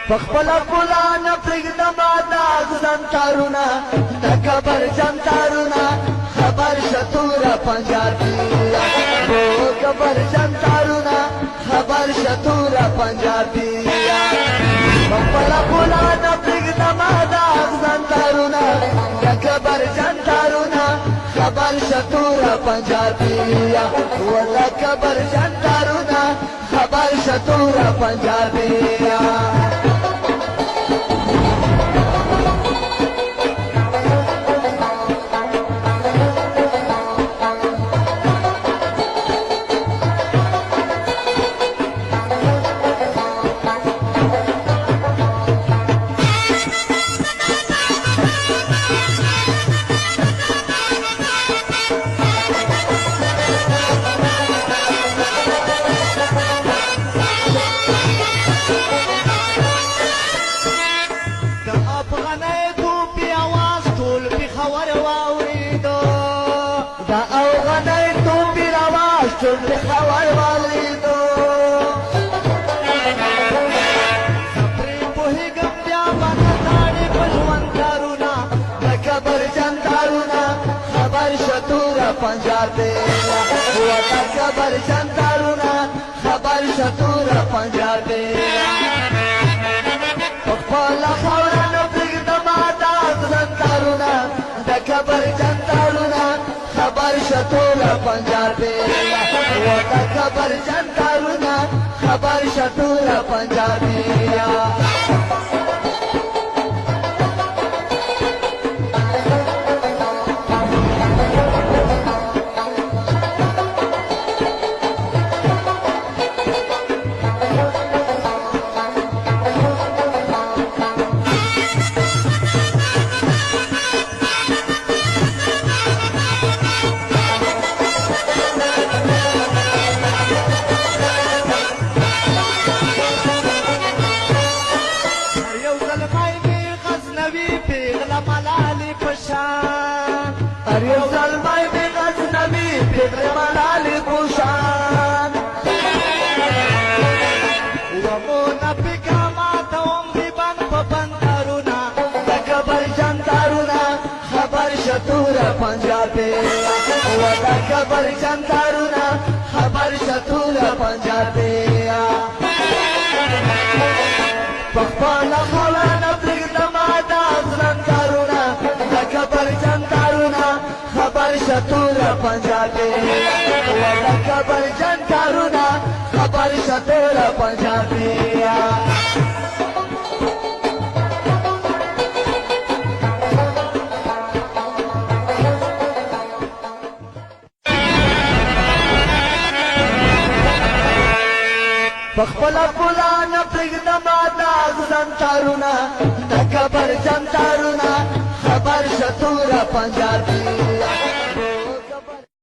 پخپلا پولا نپرگدم آداغ زنتارونا تکبر جنتارونا خبر شطور پنجابی وہ کبر جنتارونا خبر شطور پنجابی پخپلا پولا نپرگدم آداغ زنتارونا تکبر جنتارونا خبر شطور پنجابی ولا کبر جنتارونا خبر شطور پنجابی چون بخوار والیدو سپری پوہی گم بیا بانا داڑی پجوان دارونا لکبر جن دارونا خبر شطور پنجابی لکبر جن دارونا خبر شطور پنجابی پخپالا خورا نبرگ دمادا زن دارونا لکبر جن دارونا خبر شطور پنجابی خبر جنتارونا خبر شطور پنجابی अरे जलमाई में गजनबी फिक्र मनाली पुशान वमो नबी का माता उम्री बन पपन तारुना तकबर जन तारुना खबर शतूर पंजाबी तकबर जन तारुना खबर शतूर पंजाबी पप्पाला खवला नबी दमादा जन तारुना तकबर जन तारुना खबर शतूर पंजाबी खबर जन तारुना खबर शतूर पंजाबी पखपला पुला नपरिगदम आदाग तकबर जन तारुना खबर शतूर पंजाबी